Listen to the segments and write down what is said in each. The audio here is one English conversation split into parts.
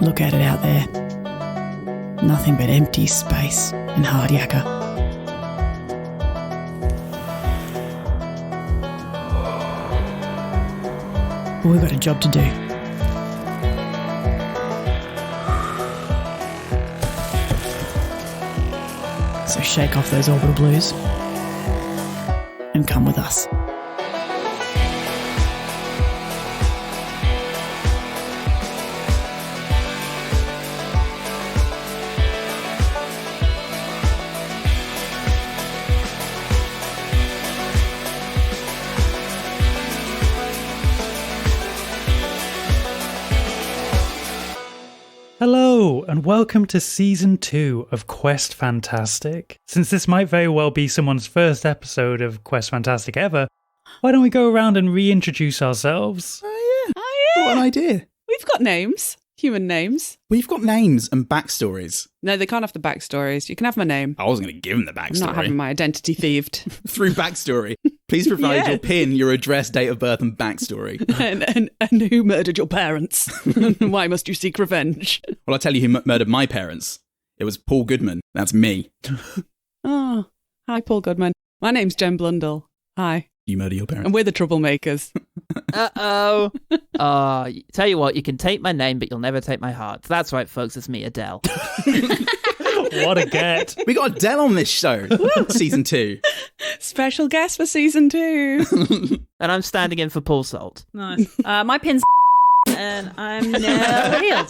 Look at it out there. Nothing but empty space and hard yakka. But we've got a job to do. So shake off those orbital blues and come with us. Hello, and welcome to Season 2 of Quest Fantastic. Since this might very well be someone's first episode of Quest Fantastic ever, why don't we go around and reintroduce ourselves? Oh yeah. What an idea. We've got names. Human names. We've got names and backstories. No, they can't have the backstories. You can have my name. I wasn't going to give them the backstory. I'm not having my identity thieved. Through backstory. Please provide your PIN, your address, date of birth, and backstory. and who murdered your parents? Why must you seek revenge? Well, I'll tell you who murdered my parents. It was Paul Goodman. That's me. Oh, hi, Paul Goodman. My name's Jen Blundell. Hi. You murder your parents. And we're the troublemakers. Uh-oh. Tell you what, you can take my name, but you'll never take my heart. That's right, folks, it's me, Adele. What a get. We got Adele on this show. Season 2. Special guest for Season 2. And I'm standing in for Paul Salt. Nice. My pin's and I'm now healed.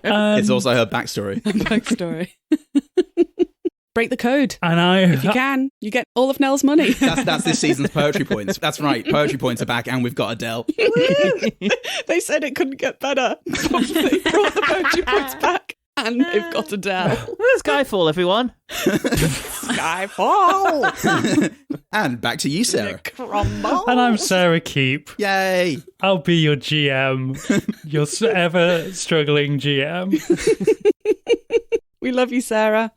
It's also her backstory. Backstory. Break the code. And if you can, you get all of Nell's money. That's this season's poetry points. That's right. Poetry points are back, and we've got Adele. They said it couldn't get better. They brought the poetry points back, and they've got Adele. Skyfall, everyone. Skyfall. And back to you, Sarah. Crumble. And I'm Sarah Keep. Yay. I'll be your GM. Your ever struggling GM. We love you, Sarah.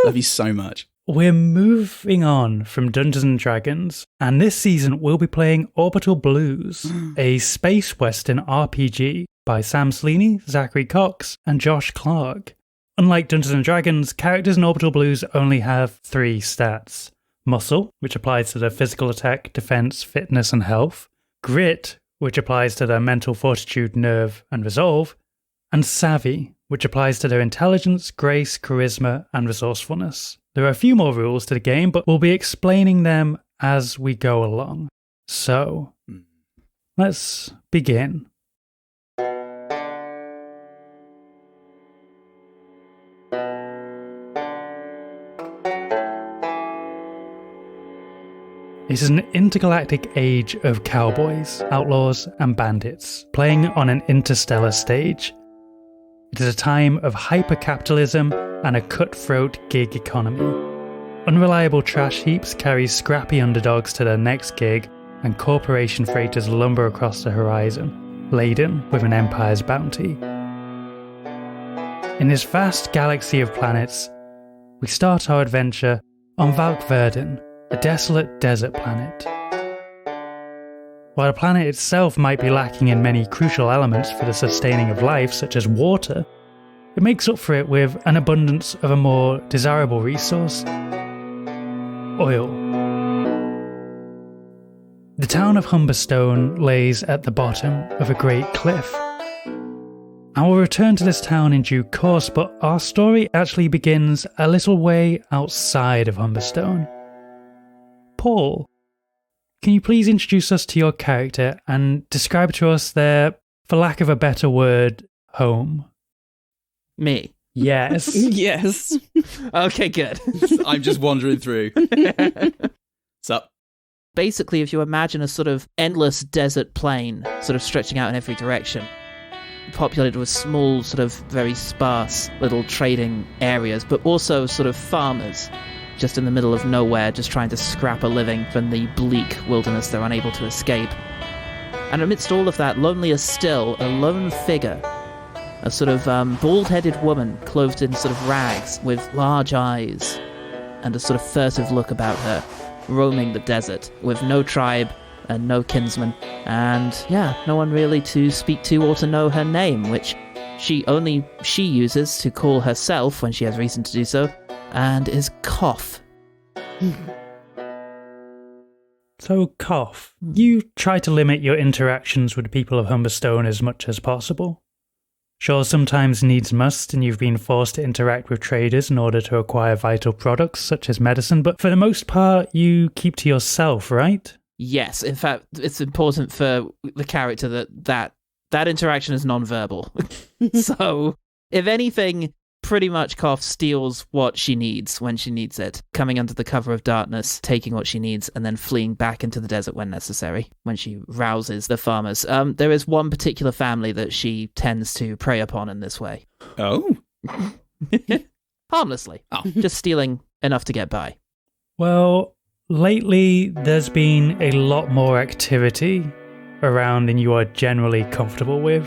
Love you so much. We're moving on from Dungeons and Dragons, and this season we'll be playing Orbital Blues, a space western RPG by Sam Sleeney, Zachary Cox, and Josh Clark. Unlike Dungeons and Dragons, characters in Orbital Blues only have 3 stats. Muscle, which applies to their physical attack, defense, fitness, and health. Grit, which applies to their mental fortitude, nerve, and resolve. And Savvy, which applies to their intelligence, grace, charisma, and resourcefulness. There are a few more rules to the game, but we'll be explaining them as we go along. So, let's begin. This is an intergalactic age of cowboys, outlaws, and bandits, playing on an interstellar stage. It is a time of hyper-capitalism and a cutthroat gig economy. Unreliable trash heaps carry scrappy underdogs to their next gig, and corporation freighters lumber across the horizon, laden with an empire's bounty. In this vast galaxy of planets, we start our adventure on Valkverden, a desolate desert planet. While the planet itself might be lacking in many crucial elements for the sustaining of life, such as water, it makes up for it with an abundance of a more desirable resource: oil. The town of Humberstone lays at the bottom of a great cliff. I will return to this town in due course, but our story actually begins a little way outside of Humberstone. Paul, can you please introduce us to your character and describe to us their, for lack of a better word, home? Me? Yes. Yes. Okay, good. I'm just wandering through. What's up? Basically, if you imagine a sort of endless desert plain, sort of stretching out in every direction, populated with small, sort of very sparse little trading areas, but also sort of farmers just in the middle of nowhere, just trying to scrap a living from the bleak wilderness they're unable to escape. And amidst all of that, lonelier still, a lone figure, a sort of bald-headed woman clothed in sort of rags with large eyes and a sort of furtive look about her, roaming the desert with no tribe and no kinsman, and no one really to speak to or to know her name, which she uses to call herself when she has reason to do so, and is Cough. So, Cough, you try to limit your interactions with the people of Humberstone as much as possible. Sure, sometimes needs must, and you've been forced to interact with traders in order to acquire vital products such as medicine, but for the most part, you keep to yourself, right? Yes, in fact, it's important for the character that interaction is non-verbal. So, if anything, pretty much Cough steals what she needs when she needs it, coming under the cover of darkness, taking what she needs, and then fleeing back into the desert when necessary, when she rouses the farmers. There is one particular family that she tends to prey upon in this way. Oh. Harmlessly. Just stealing enough to get by. Well, lately there's been a lot more activity around than you are generally comfortable with.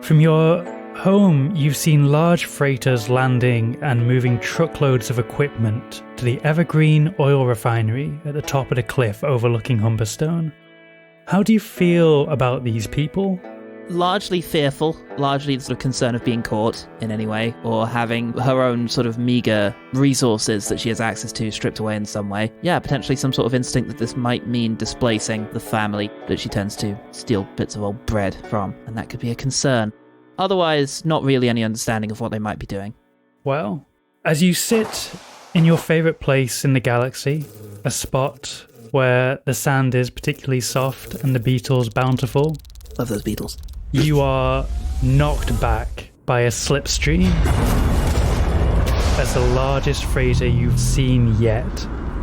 From your home, you've seen large freighters landing and moving truckloads of equipment to the Evergreen oil refinery at the top of the cliff overlooking Humberstone. How do you feel about these people? Largely fearful, largely the sort of concern of being caught in any way, or having her own sort of meager resources that she has access to stripped away in some way. Yeah, potentially some sort of instinct that this might mean displacing the family that she tends to steal bits of old bread from, and that could be a concern. Otherwise, not really any understanding of what they might be doing. Well, as you sit in your favourite place in the galaxy, a spot where the sand is particularly soft and the beetles bountiful, Love those beetles. you are knocked back by a slipstream as the largest freighter you've seen yet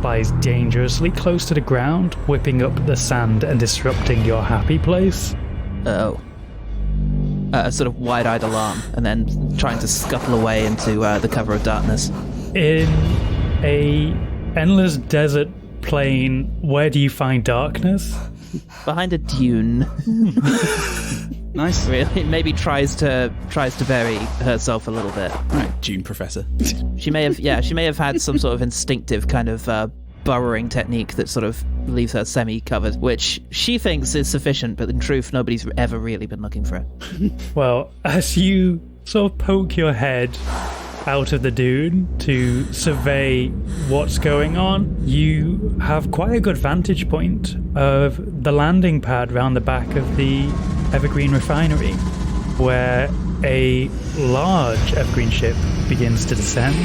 flies dangerously close to the ground, whipping up the sand and disrupting your happy place. Oh. A sort of wide-eyed alarm, and then trying to scuttle away into the cover of darkness. In a endless desert plain, where do you find darkness? Behind a dune. Nice. Really, maybe tries to bury herself a little bit. Right, June Professor. She may have had some sort of instinctive kind of burrowing technique that sort of leaves her semi-covered, which she thinks is sufficient, but in truth, nobody's ever really been looking for it. Well, as you sort of poke your head out of the dune to survey what's going on, you have quite a good vantage point of the landing pad round the back of the Evergreen refinery, where a large Evergreen ship begins to descend.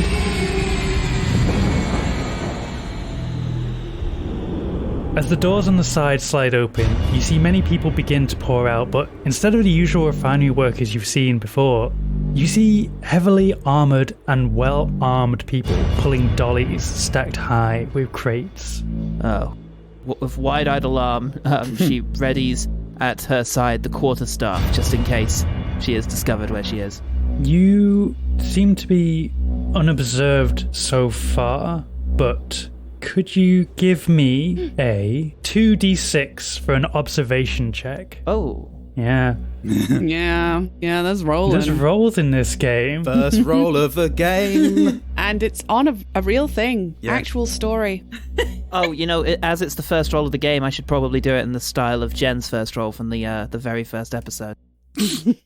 As the doors on the side slide open, you see many people begin to pour out, but instead of the usual refinery workers you've seen before, you see heavily armoured and well-armed people pulling dollies stacked high with crates. Oh. With wide-eyed alarm, she readies at her side the quarterstaff, just in case she is discovered where she is. You seem to be unobserved so far, but could you give me a 2d6 for an observation check? Oh. Yeah. Yeah, there's rolling. There's rolls in this game. First roll of the game. And it's on a real thing. Yeah. Actual story. Oh, as it's the first roll of the game, I should probably do it in the style of Jen's first roll from the very first episode. Don't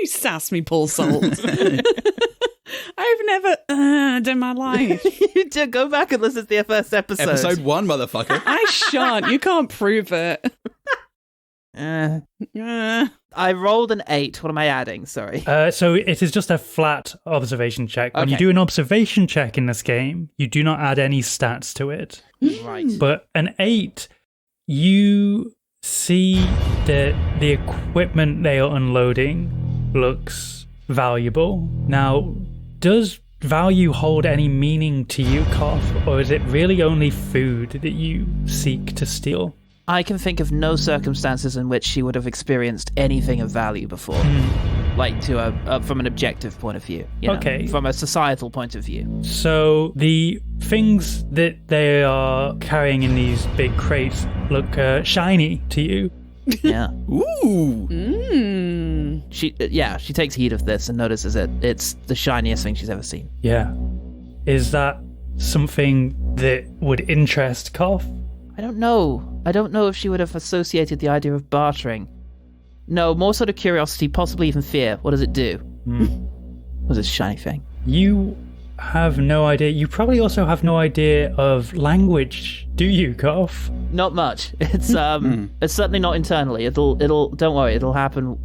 you sass me, Paul Salt. I've never in my life. Go back and listen to the first episode. Episode 1, motherfucker. I shan't. You can't prove it. I rolled an 8. What am I adding? Sorry. So it is just a flat observation check. When you do an observation check in this game, you do not add any stats to it. Right. But an 8, you see that the equipment they are unloading looks valuable. Now, does value hold any meaning to you, Koff, or is it really only food that you seek to steal? I can think of no circumstances in which she would have experienced anything of value before. like from an objective point of view. You know, Okay. from a societal point of view. So the things that they are carrying in these big crates look shiny to you. Yeah. Ooh. She takes heed of this and notices it. It's the shiniest thing she's ever seen. Yeah. Is that something that would interest Koff? I don't know. I don't know if she would have associated the idea of bartering. No, more sort of curiosity, possibly even fear. What does it do? What's this shiny thing? You have no idea. You probably also have no idea of language, do you, Koff? Not much. It's it's certainly not internally. It'll don't worry, it'll happen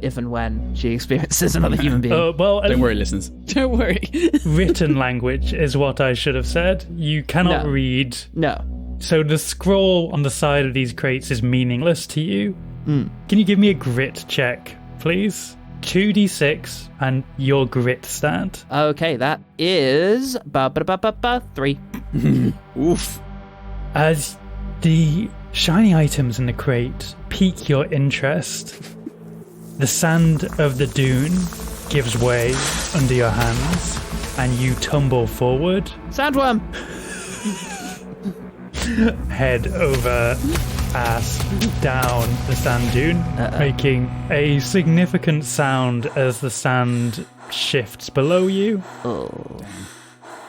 if and when she experiences another human being. Well, Don't worry, listeners. Don't worry. written language is what I should have said. You cannot No. read. No. So the scroll on the side of these crates is meaningless to you. Can you give me a grit check, please? 2d6 and your grit stat. Okay, that is 3. Oof. As the shiny items in the crate pique your interest, the sand of the dune gives way under your hands and you tumble forward, Sandworm! head over ass down the sand dune, making a significant sound as the sand shifts below you.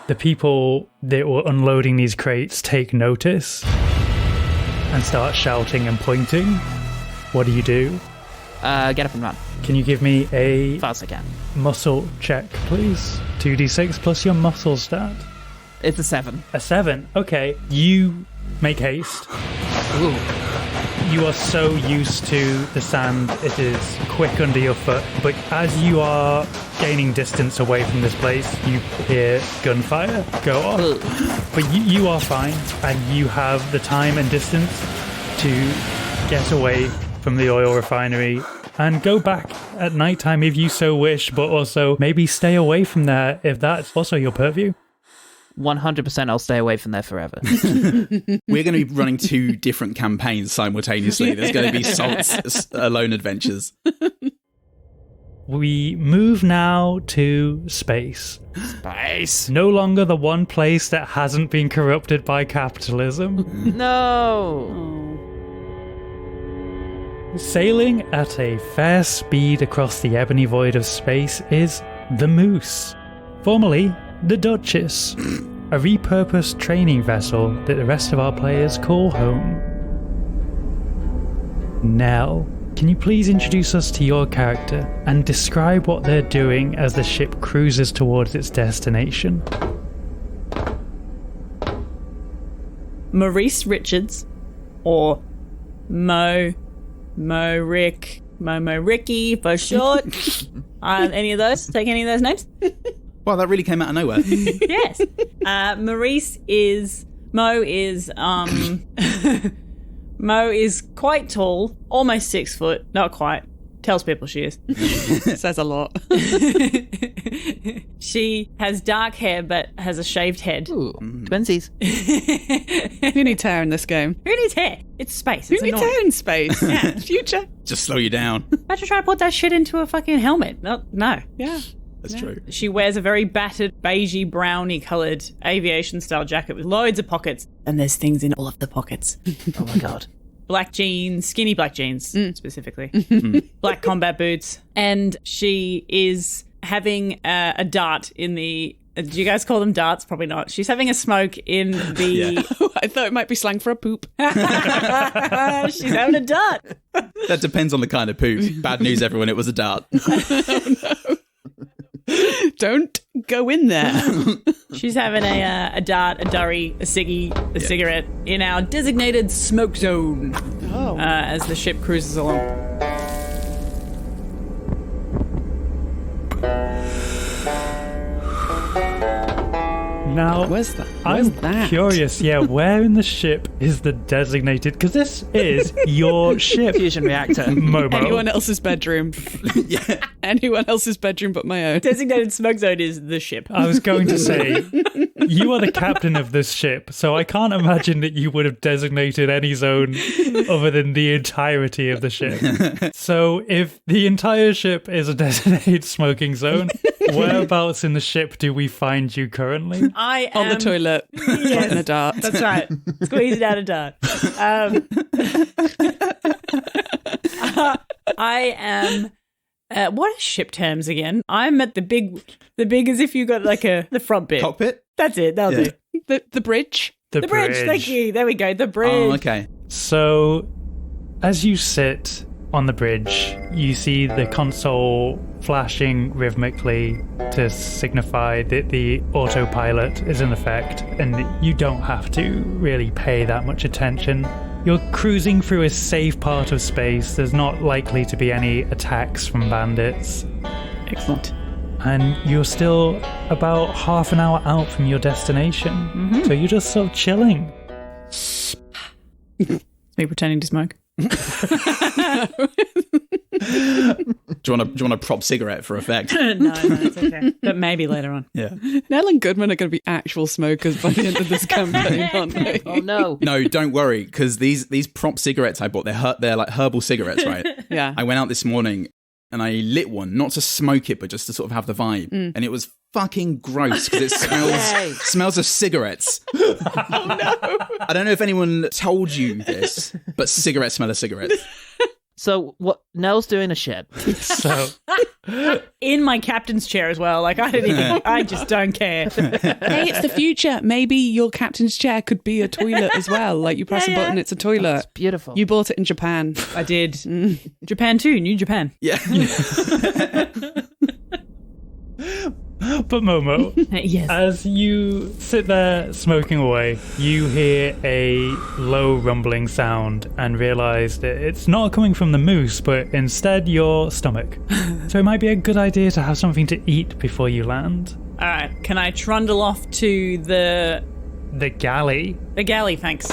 The people that were unloading these crates take notice and start shouting and pointing. What do you do? Get up and run. Can you give me a Fast I can. muscle check, please? 2d6 plus your muscle stat. It's a 7. A 7. Okay. You make haste. Ooh. You are so used to the sand, it is quick under your foot, but as you are gaining distance away from this place, you hear gunfire go off. But you are fine, and you have the time and distance to get away from the oil refinery and go back at nighttime if you so wish, but also maybe stay away from there if that's also your purview. 100% I'll stay away from there forever. We're going to be running 2 different campaigns simultaneously. There's going to be Salt's alone adventures. We move now to space. Space! No longer the one place that hasn't been corrupted by capitalism. No! Sailing at a fair speed across the ebony void of space is the Moose, formerly the Duchess, a repurposed training vessel that the rest of our players call home. Nell, can you please introduce us to your character and describe what they're doing as the ship cruises towards its destination? Maurice Richards, or Mo Ricky for short. Any of those? Take any of those names? Wow, that really came out of nowhere. Yes. Mo is quite tall, almost 6 foot. Not quite. Tells people she is. Says a lot. She has dark hair but has a shaved head. Ooh, twinsies. Who needs hair in this game? Who needs hair? It's space. Who It's needs annoying. hair in space? Yeah. Future. Just slow you down. Imagine trying to put that shit into a fucking helmet. No. Yeah. That's true. She wears a very battered, beigey, browny coloured aviation-style jacket with loads of pockets. And there's things in all of the pockets. Oh my god. Black jeans, skinny black jeans, specifically. Black combat boots. And she is having a dart in the... do you guys call them darts? Probably not. She's having a smoke in the... Yeah. I thought it might be slang for a poop. She's having a dart. That depends on the kind of poop. Bad news, everyone. It was a dart. Don't go in there. She's having a dart, a durry, a ciggy, a cigarette in our designated smoke zone as the ship cruises along. Now, Where's that? I'm curious, where in the ship is the designated... Because this is your ship, Fusion reactor. Momo. Anyone else's bedroom. Yeah. Anyone else's bedroom but my own. Designated smoke zone is the ship. I was going to say, you are the captain of this ship, so I can't imagine that you would have designated any zone other than the entirety of the ship. So if the entire ship is a designated smoking zone, whereabouts in the ship do we find you currently? I am On the toilet. Yes, In a dart. That's right. Squeeze it out a dart. I am. What are ship terms again? I'm at the big as if you got like the front bit. Cockpit? That's it. That'll do. The bridge. The Bridge. Thank you. There we go. The bridge. Oh, okay. So, as you sit on the bridge, you see the console flashing rhythmically to signify that the autopilot is in effect, and you don't have to really pay that much attention. You're cruising through a safe part of space. There's not likely to be any attacks from bandits. Excellent. And you're still about half an hour out from your destination. So you're just sort of chilling. Me pretending to smoke. Do you want a prop cigarette for effect? No, it's okay. But maybe later on. Yeah. Nell and Goodman are going to be actual smokers by the end of this campaign, aren't they? Oh no. No, don't worry, because these prop cigarettes I bought, they're like herbal cigarettes, right? Yeah. I went out this morning and I lit one, not to smoke it, but just to sort of have the vibe. And it was fucking gross because it smells of cigarettes. Oh no! I don't know if anyone told you this, but cigarettes smell of cigarettes. So what? Nell's doing a shed. So In my captain's chair as well. Like, I just don't care. Hey, it's the future. Maybe your captain's chair could be a toilet as well. Like you press a button, it's a toilet. It's beautiful. You bought it in Japan. I did. Japan too, New Japan. Yeah. But Momo, Yes. as you sit there smoking away, you hear a low rumbling sound and realise that it's not coming from the moose, but instead your stomach. So it might be a good idea to have something to eat before you land. All right. Can I trundle off to the galley. The galley, thanks.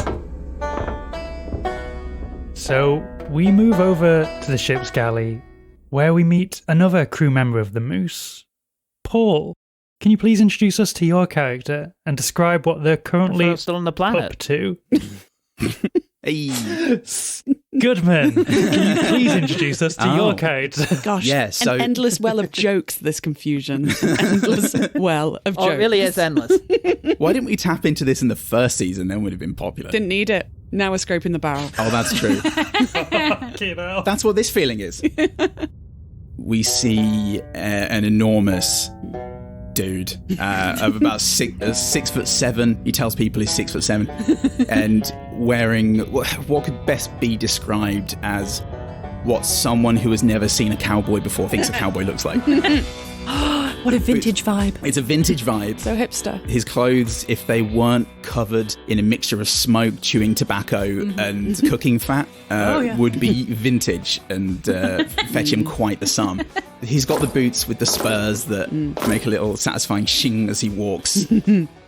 So we move over to the ship's galley, where we meet another crew member of the Moose. Paul, can you please introduce us to your character and describe what they're currently still on the up planet. to? Hey. Goodman, can you please introduce us to your character? Gosh, Yeah, so- an endless well of jokes, this confusion. Endless well of jokes. Oh, it really is endless. Why didn't we tap into this in the first season? Then would have been popular. Didn't need it. Now we're scraping the barrel. Oh, that's true. Fucking hell. That's what this feeling is. We see an enormous dude of about 6'7". He tells people he's 6'7", and wearing what could best be described as what someone who has never seen a cowboy before thinks a cowboy looks like. What a vintage vibe. It's a vintage vibe. So hipster. His clothes, if they weren't covered in a mixture of smoke, chewing tobacco, and cooking fat, would be vintage and fetch him quite the sum. He's got the boots with the spurs that make a little satisfying shing as he walks.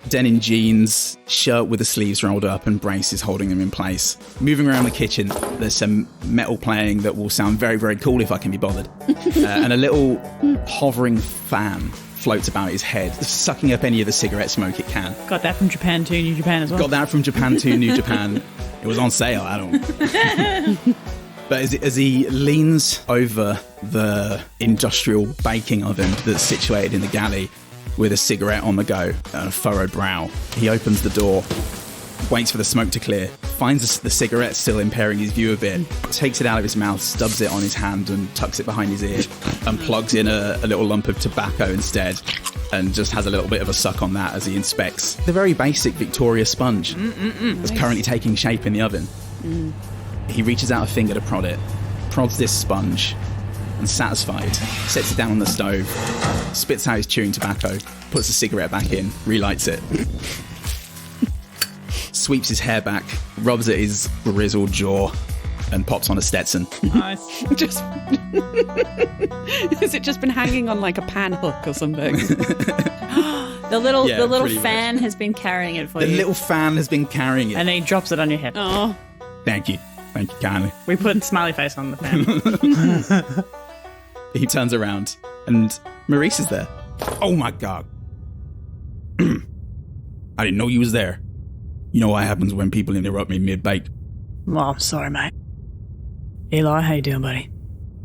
Denim jeans, shirt with the sleeves rolled up and braces holding them in place. Moving around the kitchen, there's some metal playing that will sound very, very cool if I can be bothered. And a little hovering fan floats about his head, sucking up any of the cigarette smoke it can. Got that from Japan too, New Japan as well. Got that from Japan to New Japan. It was on sale, I don't. But as he leans over the industrial baking oven that's situated in the galley with a cigarette on the go and a furrowed brow, he opens the door, waits for the smoke to clear, finds the cigarette still impairing his view a bit, takes it out of his mouth, stubs it on his hand and tucks it behind his ear, and plugs in a little lump of tobacco instead, and just has a little bit of a suck on that as he inspects the very basic Victoria sponge that's currently taking shape in the oven. He reaches out a finger to prod it, prods this sponge, and satisfied, sets it down on the stove, spits out his chewing tobacco, puts the cigarette back in, relights it, sweeps his hair back, rubs at his grizzled jaw, and pops on a Stetson. Nice. Just has it just been hanging on like a pan hook or something? The little Yeah, pretty fan has been carrying it for The you. little fan has been carrying it. And then he drops it on your head. Oh, Thank you kindly. We put smiley face on the fan. He turns around and Maurice is there. Oh my god. I didn't know you was there. You know what happens when people interrupt me mid-bake? Well, I'm sorry, mate. Eli, how you doing, buddy?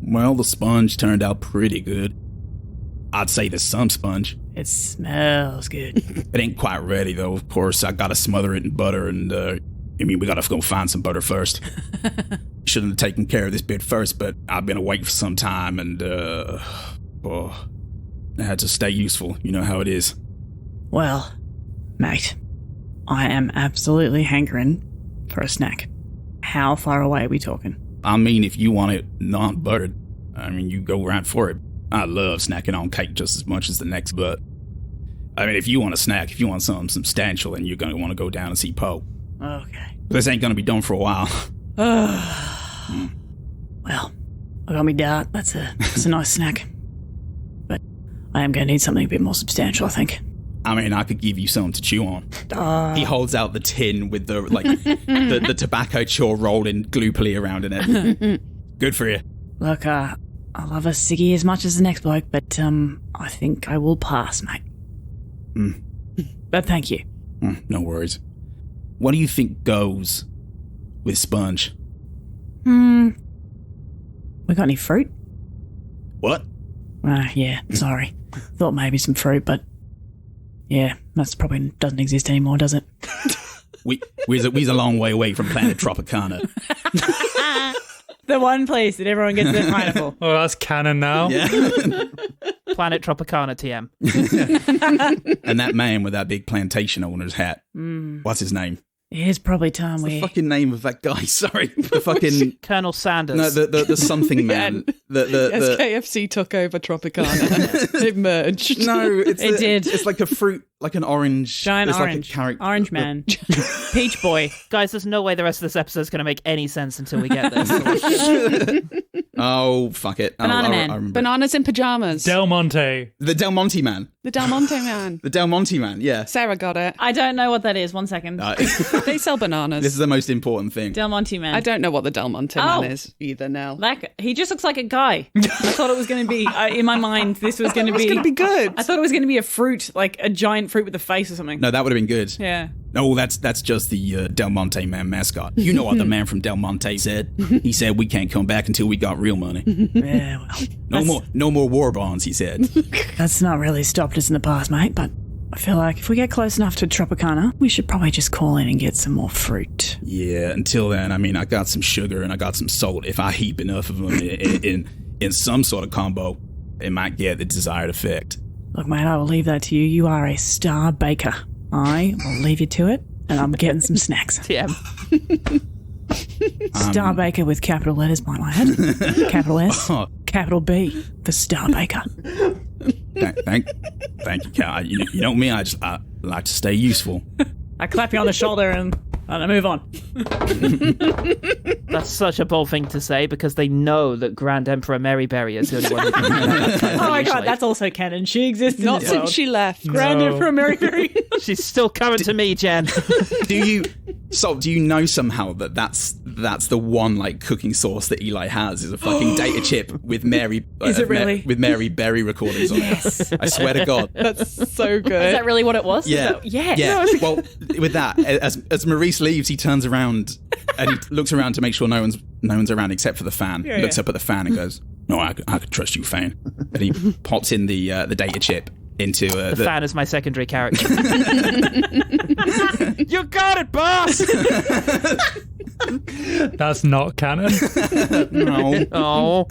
Well, the sponge turned out pretty good. I'd say there's some sponge. It smells good. It ain't quite ready, though. Of course, I gotta smother it in butter, and, we gotta go find some butter first. Shouldn't have taken care of this bit first, but I've been awake for some time, and, I had to stay useful. You know how it is. Well, mate, I am absolutely hankering for a snack. How far away are we talking? I mean, if you want it non-buttered, you go right for it. I love snacking on cake just as much as the next, but if you want a snack, if you want something substantial, then you're going to want to go down and see Poe. Okay. This ain't going to be done for a while. Well, I got me dart. That's a nice snack. But I am going to need something a bit more substantial, I think. I could give you something to chew on. He holds out the tin with the the tobacco chaw rolled in gloopily around in it. Good for you. Look, I love a ciggy as much as the next bloke, but I think I will pass, mate. But thank you. No worries. What do you think goes with sponge? We got any fruit? What? Yeah, sorry. Thought maybe some fruit, but yeah, that's probably doesn't exist anymore, does it? We's a long way away from planet Tropicana. The one place that everyone gets their pineapple. Oh, that's canon now. Yeah. Planet Tropicana TM. And that man with that big plantation owner's hat. What's his name? It is probably time The we... fucking name of that guy. Sorry. The fucking... Colonel Sanders. No, the something man. As KFC took over Tropicana, they merged. No, it's It did. It's like a fruit, like an orange. Giant it's orange. Like a character. Orange man. Peach boy. Guys, there's no way the rest of this episode is going to make any sense until we get this. Oh, fuck it. Banana Man. I remember. Bananas in pajamas. Del Monte. The Del Monte man. The Del Monte man. The Del Monte man, yeah. Sarah got it. I don't know what that is. 1 second. They sell bananas. This is the most important thing. Del Monte man. I don't know what the Del Monte Oh. man is either now. He just looks like a guy. I thought it was going to be, in my mind, this was going to be... It's going to be good. I thought it was going to be a fruit, like a giant fruit with a face or something. No, that would have been good. Yeah. No, that's just the Del Monte man mascot. You know what the man from Del Monte said? He said we can't come back until we got real money. Yeah, well, No more war bonds, he said. that's not really stopped us in the past, mate, but I feel like if we get close enough to Tropicana, we should probably just call in and get some more fruit. Yeah, until then, I got some sugar and I got some salt. If I heap enough of them in some sort of combo, it might get the desired effect. Look, mate, I will leave that to you. You are a star baker. I will leave you to it, and I'm getting some snacks. TM. Star Baker with capital letters, might I add. Capital S, capital B for Star Baker. Thank you, Cal. You know me, I like to stay useful. I clap you on the shoulder and I move on. That's such a bold thing to say because they know that Grand Emperor Maryberry is the only one who can do that. Oh my god, that's also canon. She exists Not in this since world. she left. Grand Emperor Maryberry. She's still current to me, Jen. Do you know somehow that that's the one like cooking sauce that Eli has is a fucking data chip with Mary Is it really? with Mary Berry recordings on it. I swear to God. That's so good. Is that really what it was? Yeah. Yeah. Well, with that, as Maurice leaves, he turns around and he looks around to make sure no one's around except for the fan. Yeah, Looks yeah. up at the fan and goes, "No, I could trust you, fan." And he pops in the data chip into The fan is my secondary character. You got it, boss! That's not canon. No. Oh.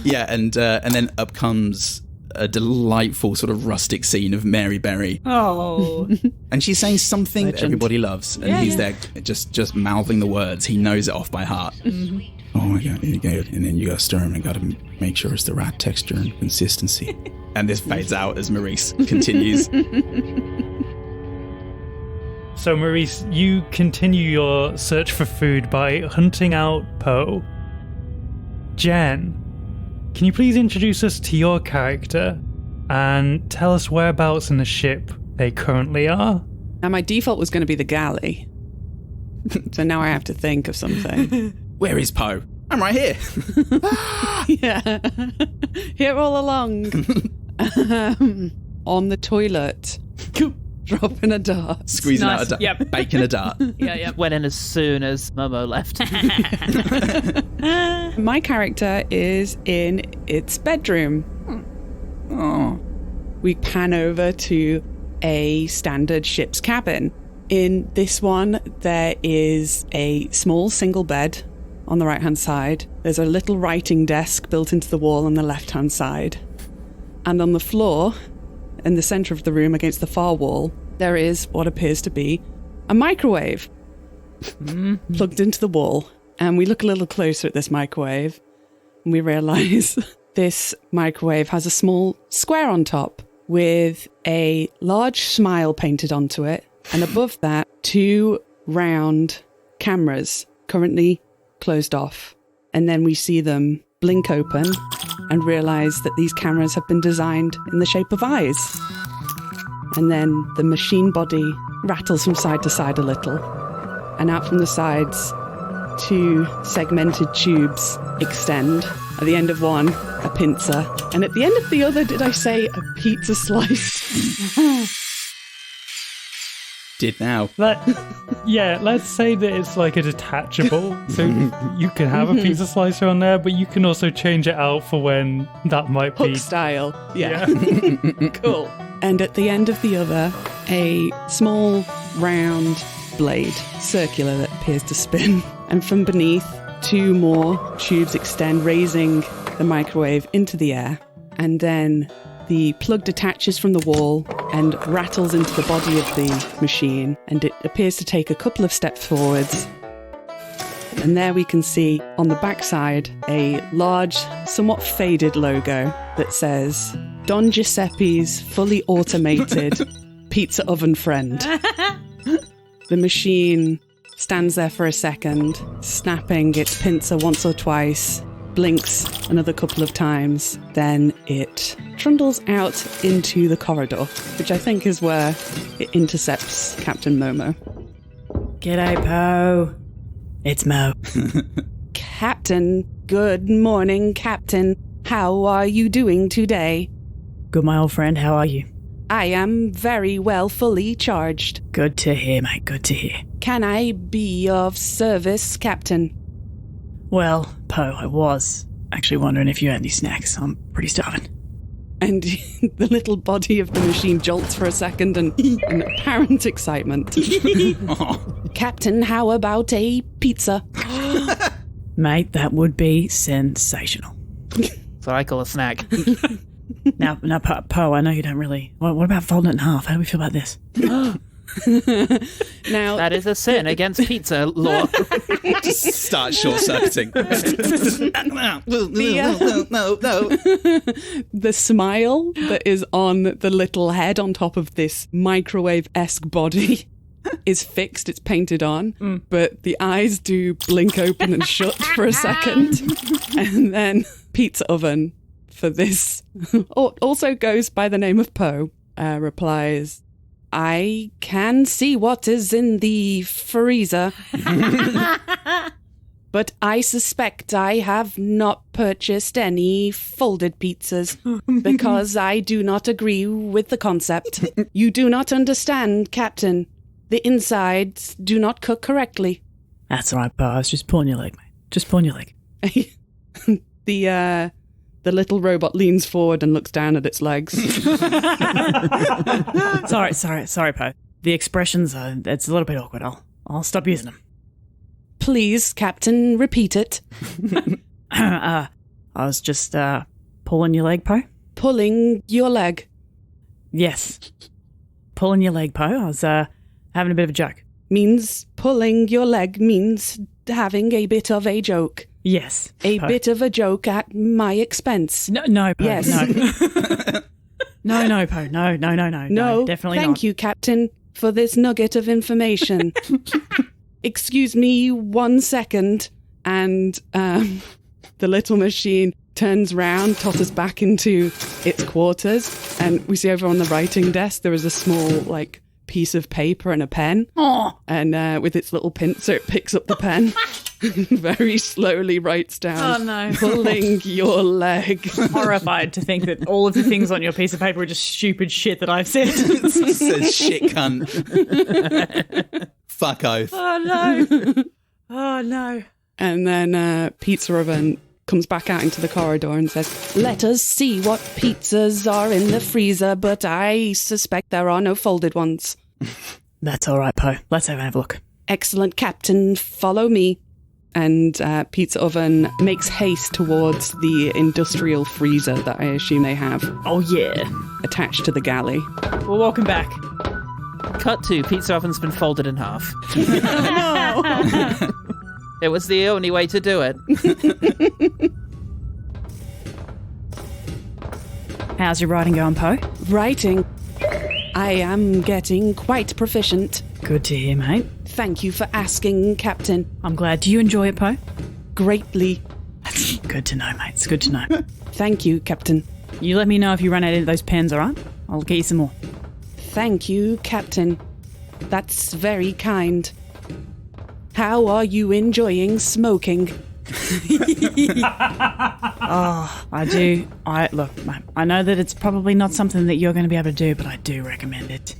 Yeah, and then up comes a delightful sort of rustic scene of Mary Berry, Oh. and she's saying something that everybody loves, and he's there just mouthing the words. He knows it off by heart. Oh my god! And then you got to stir them and got to make sure it's the right texture and consistency. And this fades out as Maurice continues. So, Maurice, you continue your search for food by hunting out Poe. Jen, can you please introduce us to your character and tell us whereabouts in the ship they currently are? Now, my default was going to be the galley. So now I have to think of something. Where is Poe? I'm right here. Yeah. Here all along. On the toilet. Dropping a dart. Squeezing Nice. out a dart. Yep. Baking a dart. Yeah. Went in as soon as Momo left. My character is in its bedroom. Oh. We pan over to a standard ship's cabin. In this one, there is a small single bed on the right-hand side. There's a little writing desk built into the wall on the left-hand side. And on the floor, in the centre of the room against the far wall, there is what appears to be a microwave plugged into the wall. And we look a little closer at this microwave and we realise this microwave has a small square on top with a large smile painted onto it. And above that, 2 round cameras currently closed off. And then we see them blink open and realise that these cameras have been designed in the shape of eyes. And then the machine body rattles from side to side a little. And out from the sides, 2 segmented tubes extend. At the end of one, a pincer. And at the end of the other, did I say a pizza slice? Did now. Let's say that it's like a detachable. So you can have a pizza slicer on there, but you can also change it out for when that might be. Hook style. Yeah. Cool. And at the end of the other, a small round blade, circular, that appears to spin. And from beneath, 2 more tubes extend, raising the microwave into the air. And then the plug detaches from the wall and rattles into the body of the machine. And it appears to take a couple of steps forwards. And there we can see on the backside a large, somewhat faded logo that says Don Giuseppe's fully automated pizza oven friend. The machine stands there for a second, snapping its pincer once or twice, blinks another couple of times, then it trundles out into the corridor, which I think is where it intercepts Captain Momo. G'day, Poe. It's Mo. Captain, good morning, Captain. How are you doing today? Good, my old friend. How are you? I am very well, fully charged. Good to hear, mate. Good to hear. Can I be of service, Captain? Well, Poe, I was actually wondering if you had any snacks. I'm pretty starving. And the little body of the machine jolts for a second in apparent excitement. Captain, how about a pizza? Mate, that would be sensational. That's what I call a snack. Now, Poe, I know you don't really... What about folding it in half? How do we feel about this? Now, That is a sin against pizza law. Just start short-circuiting. No. the smile that is on the little head on top of this microwave-esque body is fixed, it's painted on, but the eyes do blink open and shut for a second. And then pizza oven for this also goes by the name of Poe, replies, I can see what is in the freezer. But I suspect I have not purchased any folded pizzas because I do not agree with the concept. You do not understand, Captain. The insides do not cook correctly. That's all right, Poe. I was just pulling your leg, mate. Just pulling your leg. The little robot leans forward and looks down at its legs. Sorry, Poe. The expressions are... It's a little bit awkward. I'll stop using them. Please, Captain, repeat it. I was just pulling your leg, Poe. Pulling your leg. Yes. Pulling your leg, Poe. I was having a bit of a joke. Means pulling your leg means having a bit of a joke. Yes. A Poe. bit of a joke at my expense. No, Poe. Yes. No. No, Poe. No, definitely not. Thank you, Captain. for this nugget of information. Excuse me 1 second. And the little machine turns round, totters back into its quarters, and we see over on the writing desk there is a small, like, piece of paper and a pen. Oh. And with its little pincer, it picks up the pen and very slowly writes down, Oh, no. pulling your leg. Horrified to think that all of the things on your piece of paper are just stupid shit that I've said. It says shit cunt. Fuck oath. Oh, no. Oh, no. And then Pizza Oven comes back out into the corridor and says, let us see what pizzas are in the freezer, but I suspect there are no folded ones. That's all right, Poe. Let's have a look. Excellent, Captain. Follow me. And Pizza Oven makes haste towards the industrial freezer that I assume they have Oh, yeah. attached to the galley. Well, welcome back. Cut to Pizza Oven's been folded in half. It was the only way to do it. How's your writing going, Poe? Writing. I am getting quite proficient. Good to hear, mate. Thank you for asking, Captain. I'm glad. Do you enjoy it, Poe? Greatly. That's good to know, mate. It's good to know. Thank you, Captain. You let me know if you run out of those pens, all right? I'll get you some more. Thank you, Captain. That's very kind. How are you enjoying smoking? I do. Look, mate, I know that it's probably not something that you're going to be able to do, but I do recommend it.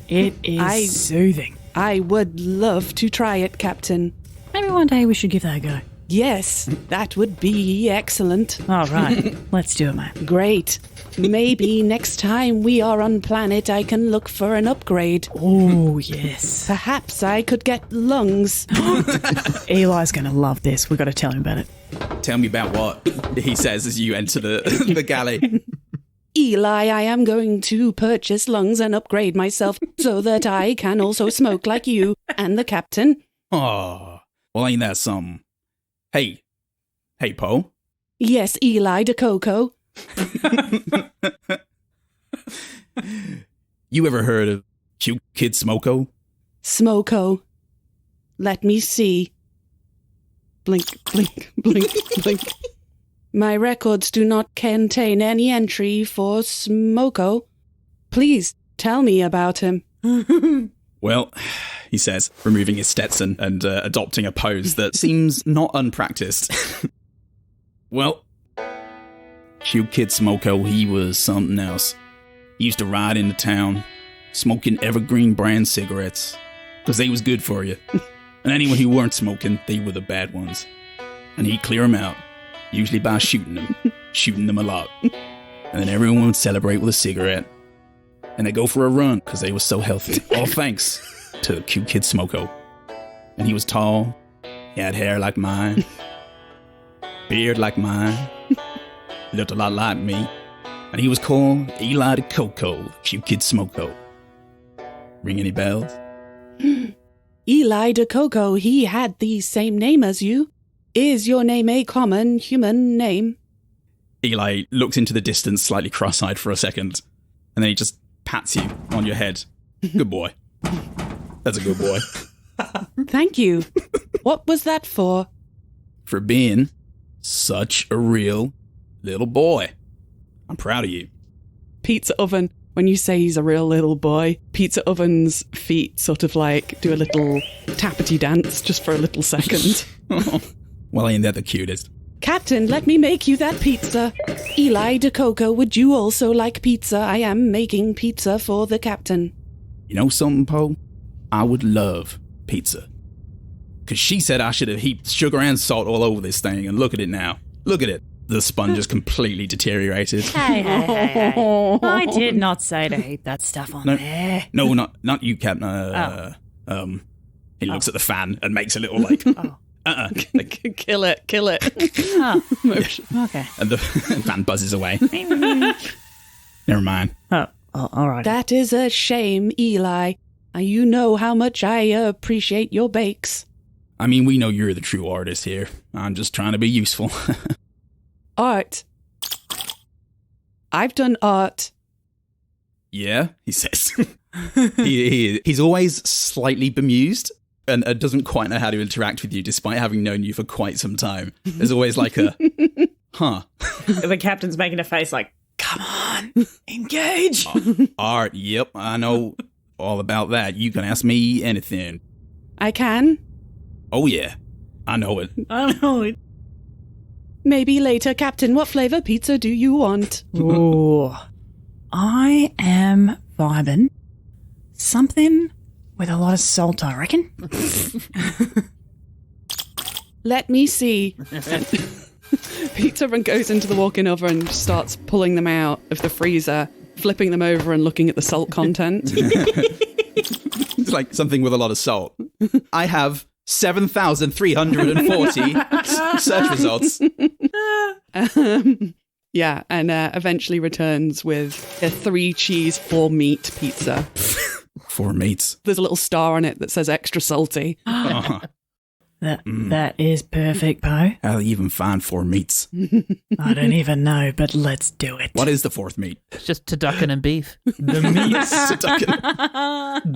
It is soothing. I would love to try it, Captain. Maybe one day we should give that a go. Yes, that would be excellent. All right. Let's do it, mate. Great. Maybe next time we are on planet, I can look for an upgrade. Oh, yes. Perhaps I could get lungs. Eli's going to love this. We've got to tell him about it. Tell me about what he says as you enter the galley. Eli, I am going to purchase lungs and upgrade myself so that I can also smoke like you and the captain. Oh, well, ain't that something? Hey, Poe. Yes, Eli de Coco. You ever heard of Cute Kid Smoko? Smoko. Let me see. Blink, blink, blink, blink. My records do not contain any entry for Smoko. Please tell me about him. Well, he says, removing his Stetson and adopting a pose that seems not unpracticed. Well, Cute Kid Smoko, he was something else. He used to ride into town, smoking Evergreen brand cigarettes, because they was good for you. And anyone who weren't smoking, they were the bad ones. And he'd clear them out, usually by shooting them a lot. And then everyone would celebrate with a cigarette. And they'd go for a run, because they were so healthy. All thanks to Cute Kid Smoko. And he was tall, he had hair like mine, beard like mine, looked a lot like me. And he was called Eli de Coco, Cute Kid Smoko. Ring any bells? Eli de Coco, he had the same name as you. Is your name a common human name? Eli looks into the distance, slightly cross-eyed for a second, and then he just pats you on your head. Good boy. That's a good boy. Thank you. What was that for? For being such a real little boy. I'm proud of you. Pizza Oven, when you say he's a real little boy, Pizza Oven's feet sort of like do a little tappity dance just for a little second. Well, ain't that the cutest? Captain, let me make you that pizza. Eli de Coco, would you also like pizza? I am making pizza for the captain. You know something, Poe? I would love pizza. Because she said I should have heaped sugar and salt all over this thing, and look at it now. Look at it. The sponge is completely deteriorated. Hey. I did not say to heap that stuff on there. No, not you, Captain. He looks at the fan and makes a little like... like, Kill it. Oh, okay. and the fan buzzes away. Never mind. Oh, all right. That is a shame, Eli. You know how much I appreciate your bakes. I mean, we know you're the true artist here. I'm just trying to be useful. Art. I've done art. Yeah, he says. He's always slightly bemused and doesn't quite know how to interact with you, despite having known you for quite some time. There's always like a, huh. The captain's making a face like, come on, engage. Art, yep, I know all about that. You can ask me anything. I can. Oh, yeah, I know it. I don't know. Maybe later, Captain. What flavor pizza do you want? Ooh. I am vibing something with a lot of salt, I reckon. Let me see. Pizza Oven goes into the walk-in oven and starts pulling them out of the freezer, flipping them over and looking at the salt content. It's like something with a lot of salt. I have 7,340 search results. Yeah, and eventually returns with a 3-cheese, 4-meat pizza. 4 meats. There's a little star on it that says extra salty. That is perfect, Poe. How do you even find 4 meats? I don't even know, but let's do it. What is the 4th meat? It's just turducken and beef. The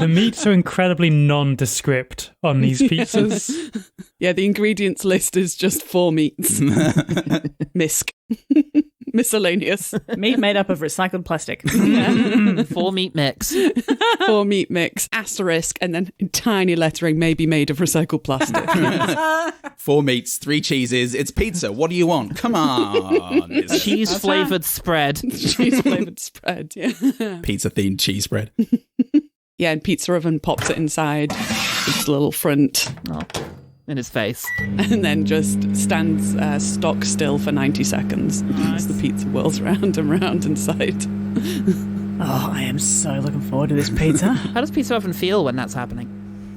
meats are incredibly nondescript on these pizzas. Yeah, the ingredients list is just 4 meats. Misc. Miscellaneous. Meat made up of recycled plastic. 4 meat mix. 4 meat mix, asterisk, and then in tiny lettering, maybe made of recycled plastic. 4 meats, 3 cheeses. It's pizza. What do you want? Come on. It's Cheese-flavored spread. Cheese-flavored spread, yeah. pizza-themed cheese spread. Yeah, and Pizza Oven pops it inside its little front In his face. and then just stands stock still for 90 seconds as the pizza whirls round and round inside. Oh, I am so looking forward to this pizza. How does Pizza Oven feel when that's happening?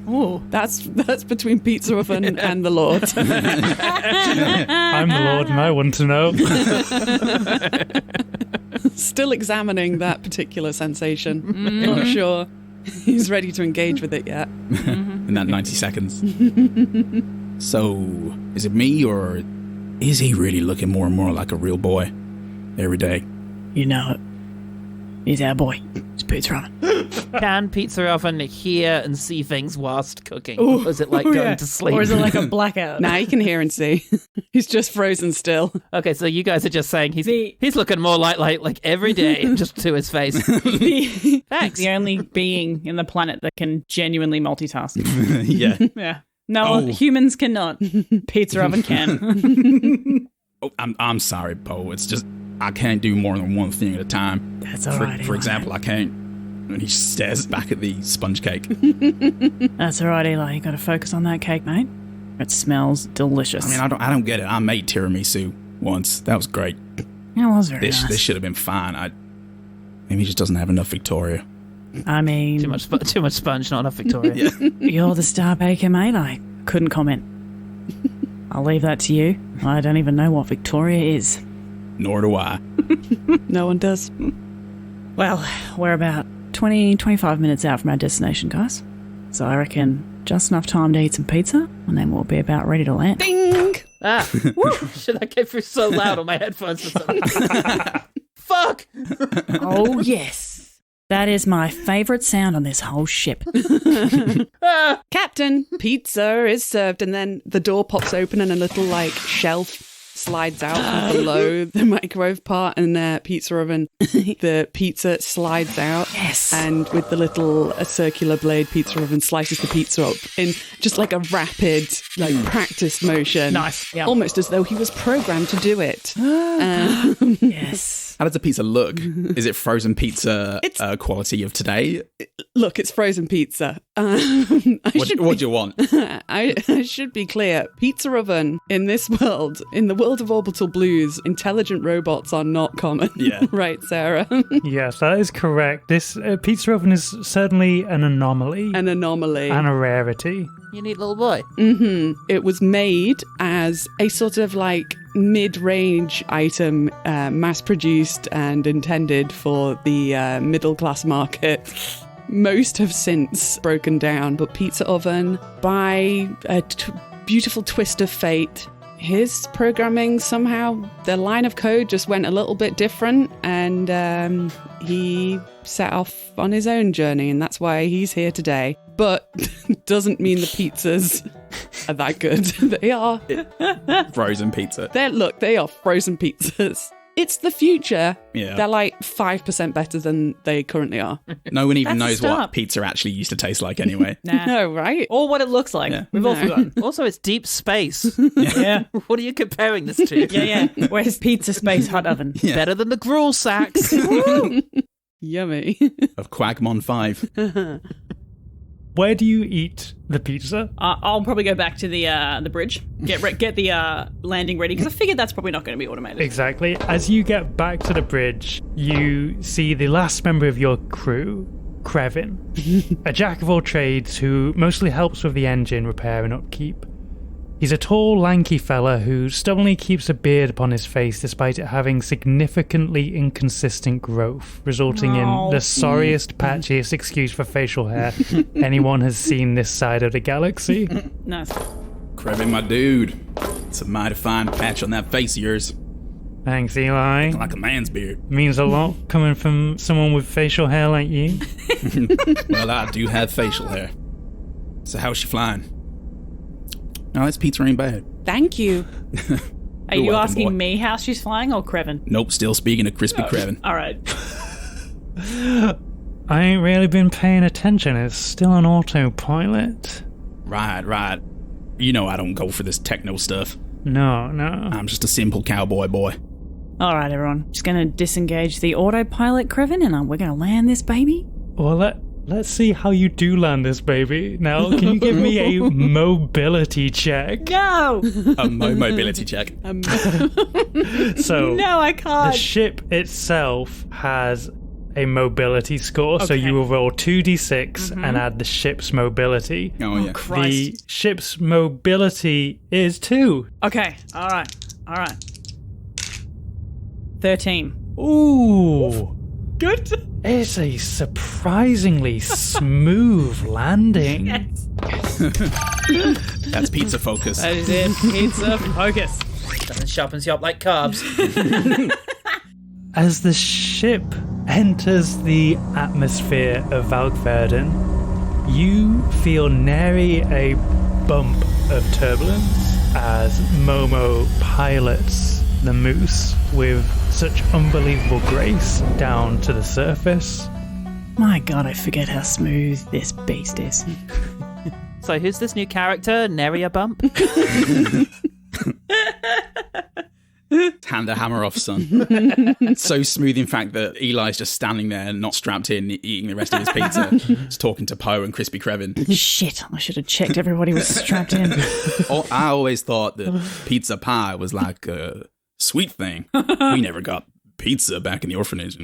Oh, that's between Pizza Oven and the Lord. I'm the Lord and I want to know. Still examining that particular sensation. Not sure he's ready to engage with it yet. In that 90 seconds. So, is it me or is he really looking more and more like a real boy every day? You know it. He's our boy. It's Pizza Oven. Can Pizza Oven hear and see things whilst cooking? Or is it like going to sleep? Or is it like a blackout? Now he can hear and see. He's just frozen still. Okay, so you guys are just saying he's looking more like every day, just to his face. Thanks. The only being in the planet that can genuinely multitask. Yeah. Yeah. No, humans cannot. Pizza Oven can. Oh, I'm sorry, Poe. It's just I can't do more than one thing at a time. That's all right. For example, I can't. And he stares back at the sponge cake. That's all right, Eli. You got to focus on that cake, mate. It smells delicious. I mean, I don't get it. I made tiramisu once. That was great. It was very nice. This should have been fine. Maybe he just doesn't have enough Victoria. I mean, Too much sponge, not enough Victoria. you're the star baker, mate. I couldn't comment. I'll leave that to you. I don't even know what Victoria is. Nor do I. No one does. Well, we're about 20-25 minutes out from our destination, guys. So I reckon just enough time to eat some pizza, and then we'll be about ready to land. Ding! Ah, shit, that came through so loud on my headphones for some reason. Fuck! Oh, yes. That is my favourite sound on this whole ship. Captain, pizza is served, and then the door pops open and a little shelf slides out from below the microwave part, and Pizza Oven, the pizza slides out. Yes. And with the little circular blade, Pizza Oven slices the pizza up in just like a rapid, practiced motion. Nice. Yeah. Almost as though he was programmed to do it. Yes. How does the pizza look? Is it frozen pizza quality of today? Look, it's frozen pizza. What do you want? I should be clear. Pizza Oven, in this world, in the world of Orbital Blues, intelligent robots are not common. Yeah. Right, Sarah? Yes, that is correct. This Pizza Oven is certainly an anomaly. An anomaly. And a rarity. You neat little boy. It was made as a sort of mid-range item, mass-produced and intended for the middle-class market. Most have since broken down, but Pizza Oven, by a beautiful twist of fate, his programming somehow, the line of code just went a little bit different, and he set off on his own journey, and that's why he's here today. But doesn't mean the pizzas are that good. They are Frozen pizza. they are frozen pizzas. It's the future. Yeah. They're like 5% better than they currently are. No one even That's a knows start. what pizza actually used to taste like anyway. Nah. No, right? Or what it looks like. Yeah. We've all forgotten. Also, it's deep space. Yeah. What are you comparing this to? Yeah. Where's Pizza Space Hot Oven? Yeah. Better than the gruel sacks. Yummy. Of Quagmon 5. Where do you eat the pizza? I'll probably go back to the bridge. Get the landing ready, because I figured that's probably not going to be automated. Exactly. As you get back to the bridge, you see the last member of your crew, Krevin, a jack of all trades who mostly helps with the engine repair and upkeep. He's a tall, lanky fella who stubbornly keeps a beard upon his face despite it having significantly inconsistent growth, resulting in the sorriest, patchiest excuse for facial hair anyone has seen this side of the galaxy. Nice. Krevin, my dude. It's a mighty fine patch on that face of yours. Thanks, Eli. Like a man's beard. Means a lot coming from someone with facial hair like you. Well, I do have facial hair. So how's she flying? No, this pizza ain't bad. Thank you. Are you welcome, asking boy. me how she's flying or Krevin? Nope, still speaking of crispy Krevin. All right. I ain't really been paying attention. It's still on autopilot. Right. You know I don't go for this techno stuff. No. I'm just a simple cowboy boy. All right, everyone. Just going to disengage the autopilot, Krevin, and we're going to land this baby. Well, let's see how you do land this baby. Now, can you give me a mobility check? No! A mobility check. So, No, I the can't. ship itself has a mobility score, so Okay. you will roll 2d6 and add the ship's mobility. Oh, yeah. Christ. The ship's mobility is 2. Okay. All right. 13. Ooh. Good. It's a surprisingly smooth landing. That's pizza focus. That is it. Pizza focus. Nothing sharpens you up like carbs. As the ship enters the atmosphere of Valkverden, you feel nary a bump of turbulence as Momo pilots the Moose with such unbelievable grace down to the surface. My God, I forget how smooth this beast is. So who's this new character? Neria Bump? Hand the hammer off, son. So smooth, in fact, that Eli's just standing there, not strapped in, eating the rest of his pizza. Just talking to Poe and Crispy Krevin. Shit, I should have checked everybody was strapped in. I always thought that pizza pie was like a sweet thing. We never got pizza back in the orphanage.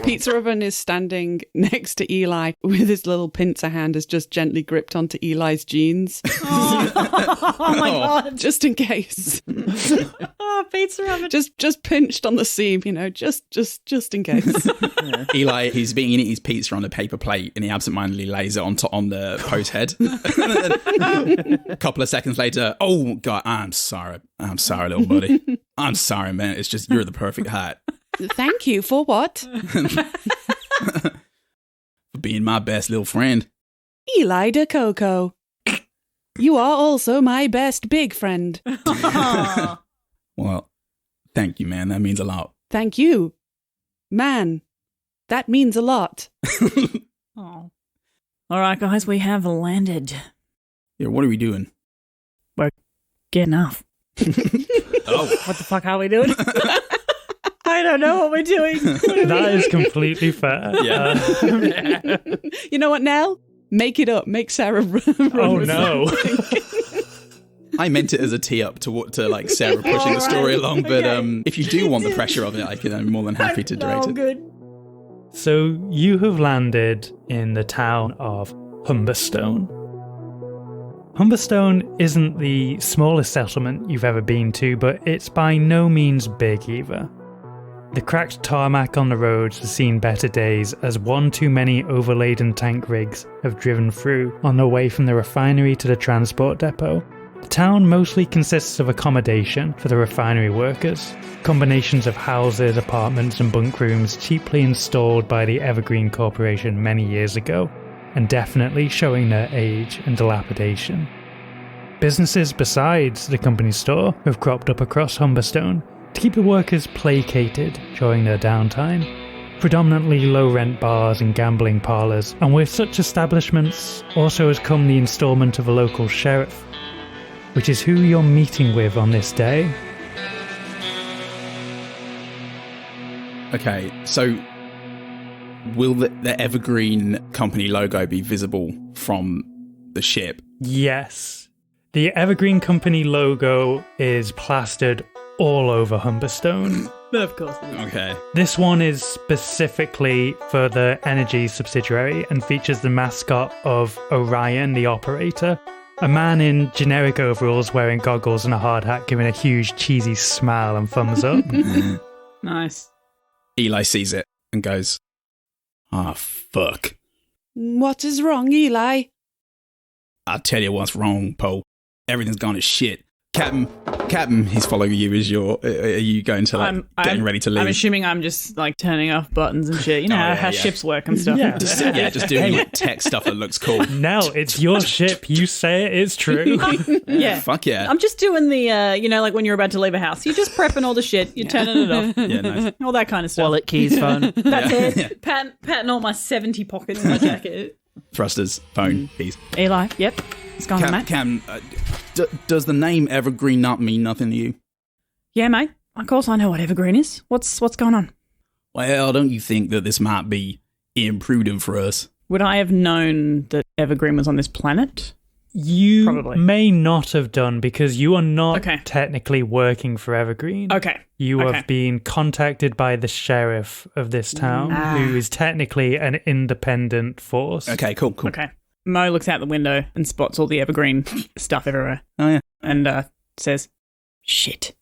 Pizza Oven is standing next to Eli with his little pincer hand is just gently gripped onto Eli's jeans. Oh my God. Just in case. Oh, pizza oven. Just pinched on the seam, just in case. Eli, he's being eating his pizza on a paper plate and he absentmindedly lays it on the Poe's head. A couple of seconds later, oh God, I'm sorry, little buddy. I'm sorry, man. It's just, you're the perfect height. Thank you for what? For being my best little friend. Eli de Coco. You are also my best big friend. Well, thank you, man. That means a lot. Thank you. Man, that means a lot. Oh. All right, guys, we have landed. Yeah, what are we doing? Getting off. Oh, What the fuck are we doing? I don't know what we're doing. That is completely fair. yeah. You know what, Nell? Make it up. Make Sarah run. Oh with no. I meant it as a tee up to like Sarah pushing the story along, but if you do want the pressure of it, I'm more than happy to direct it. Good. So you have landed in the town of Humberstone. Humberstone isn't the smallest settlement you've ever been to, but it's by no means big either. The cracked tarmac on the roads has seen better days as one too many overladen tank rigs have driven through on their way from the refinery to the transport depot, The town mostly consists of accommodation for the refinery workers, combinations of houses, apartments and bunk rooms cheaply installed by the Evergreen Corporation many years ago, and definitely showing their age and dilapidation. Businesses besides the company store have cropped up across Humberstone to keep the workers placated during their downtime. Predominantly low-rent bars and gambling parlours, and with such establishments also has come the instalment of a local sheriff, which is who you're meeting with on this day. Okay, so will the Evergreen Company logo be visible from the ship? Yes. The Evergreen Company logo is plastered all over Humberstone. Of course. Okay. This one is specifically for the energy subsidiary and features the mascot of Orion, the operator. A man in generic overalls wearing goggles and a hard hat giving a huge cheesy smile and thumbs up. Nice. Eli sees it and goes, "Ah, fuck. What is wrong, Eli? I'll tell you what's wrong, Poe. Everything's gone to shit. Captain, he's following you as are you going to getting ready to leave? I'm assuming I'm just like turning off buttons and shit. You know how ships work and stuff. Yeah. Just doing like tech stuff that looks cool. Nell, it's your ship. You say it, it's true. Yeah. Fuck yeah. I'm just doing the, like when you're about to leave a house. You're just prepping all the shit. You're turning it off. Yeah, nice. All that kind of stuff. Wallet, keys, phone. That's it. Patting all my 70 pockets in my jacket. Thrusters, phone, keys. Eli, yep. It's gone, mate. Cam, does the name Evergreen not mean nothing to you? Yeah, mate. Of course I know what Evergreen is. What's going on? Well, don't you think that this might be imprudent for us? Would I have known that Evergreen was on this planet? You Probably. may not have done because you are not Okay. technically working for Evergreen. Okay. You Okay. have been contacted by the sheriff of this town, who is technically an independent force. Okay, cool. Okay. Mo looks out the window and spots all the Evergreen stuff everywhere. Oh, yeah. And says, "Shit.